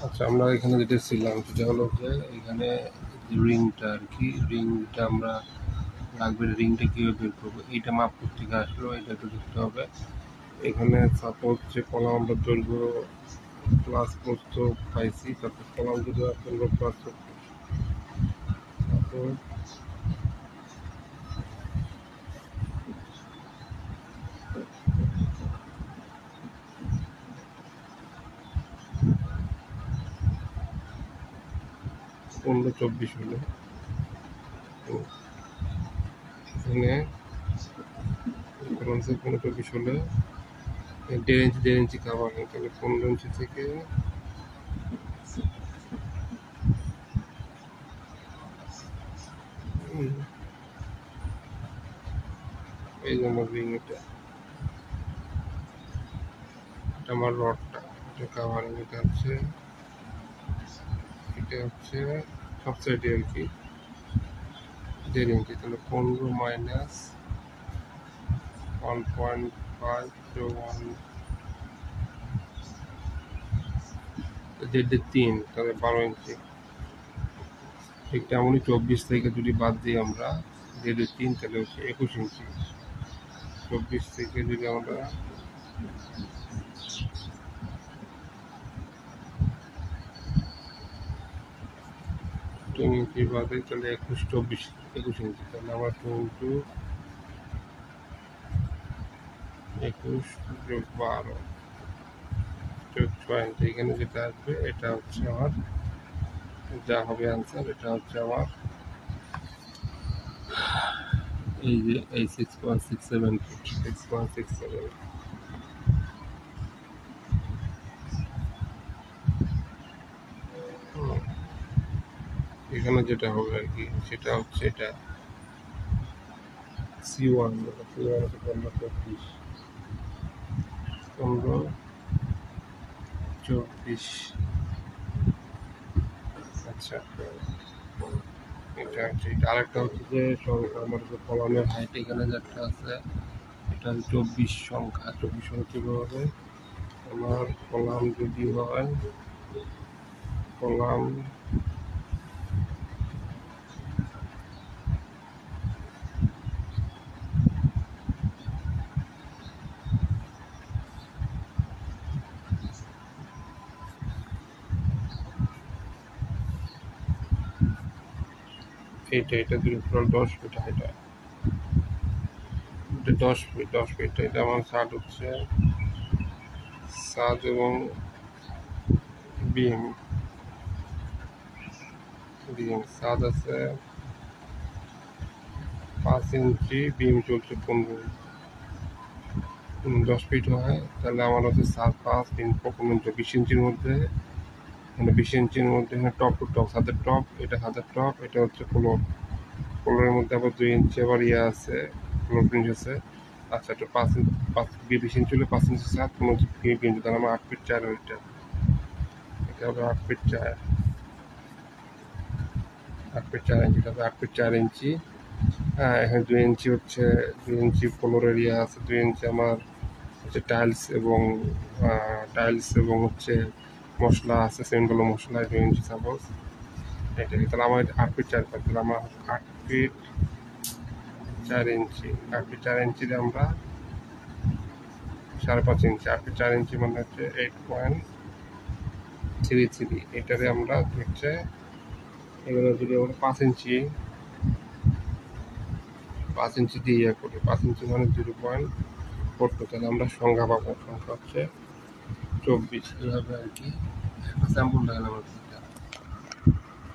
আচ্ছা, আমরা এখানে যেটা ছিলাম সেটা হলো যে এখানে রিংটা আর কি, রিংটা আমরা লাগবে, রিংটা কীভাবে বের করবো এইটা মাপ থেকে আসলো, এটা একটু দেখতে হবে। এখানে সাপোজ যে কলাম আমরা দৈর্ঘ্য প্লাস প্রস্থ পাইছি, তারপর কলাম যদি দৈর্ঘ্য প্লাস তারপর পনেরো 24 হলে এখানে 15-24 হলে 1.5 ইঞ্চি কাভার হয়, তাহলে 15 ইঞ্চি থেকে এই যে আমার রিং, এটা আমার রডটা, এটা কাভারিং, এটা হচ্ছে সব সাইডে আর কি 1.5 ইঞ্চি, তাহলে 15 মাইনাস 1.5 1.5 তাহলে 12 ইঞ্চি। ঠিক তেমনই 24 থেকে যদি বাদ দিই আমরা 1.5 তাহলে হচ্ছে 21 ইঞ্চি। 24 থেকে যদি আমরা 10 ইঞ্চি বাদ দিই তাহলে 21 ইঞ্চি, তাহলে আমরা 22 21 যোগ 12 যোগ 6 ইঞ্চি, এখানে যেটা আসবে এটা হচ্ছে আমার যা হবে আনসার, এটা হচ্ছে আমার এই যে এই 6.67 ফুট, 6.67। এখানে যেটা হবে আর কি সেটা হচ্ছে এটা C1, C1 হচ্ছে 15-24। আচ্ছা, এটা হচ্ছে এটা। আরেকটা হচ্ছে যে সংখ্যা, আমার যে কলামের হাইট এখানে যেটা আছে এটা 24 সংখ্যা। 24 সংখ্যা কীভাবে হবে, আমার কলাম যদি হয় কলাম এটা যদি টোটাল 10 ফিট হাইট হয়, এটা 10 ফিট। এটা আমার ছাদ হচ্ছে ছাদ এবং বিম ছাদ আছে 5 ইঞ্চি, বিম চলছে 15, 10 ফিট হয়, তাহলে আমার হচ্ছে ছাদ 5 বিম 15, 20 ইঞ্চির মধ্যে, মানে 20 ইঞ্চির মধ্যে এখানে টপ টু টপ, ছাদের টপ, এটা ছাদের টপ, এটা হচ্ছে ফ্লোরের মধ্যে আবার 2 ইঞ্চি আবার আছে, ফ্লোর প্রিন্ট আছে। আচ্ছা, এটা 20 ইঞ্চি হলে 5 ইঞ্চি ছাদ, 15 ইঞ্চি, তাহলে আমার 8 ফিট 4 ওইটা, এটা হবে 8 ফিট 4, 8 ফিট 4 ইঞ্চি, তাহলে 8 ফিট 4 ইঞ্চি। হ্যাঁ, এখানে 2 ইঞ্চি হচ্ছে 2 ইঞ্চি ফ্লোর এরিয়া আছে, 2 ইঞ্চি আমার হচ্ছে টাইলস এবং হচ্ছে মশলা আছে, সেগুলো মশলা 2 ইঞ্চি সাপোজ, এটাকে তাহলে আমার 8 ফিট 4 ফিট, তাহলে আমার 8 ফিট 4 ইঞ্চি, 8 ফিট 4 ইঞ্চিতে আমরা 5.5 ইঞ্চি, 8 ফিট 4 ইঞ্চি মানে হচ্ছে 8.33। এটারে আমরা হচ্ছে এগুলো যদি আমরা 5 ইঞ্চি দিয়ে ইয়ে করি, 5 ইঞ্চি মানে 0.42, তাহলে আমরা সংখ্যা পাবো, সংখ্যা হচ্ছে 24। এইভাবে আর কি একটা স্যাম্পল দেখালাম আর কি।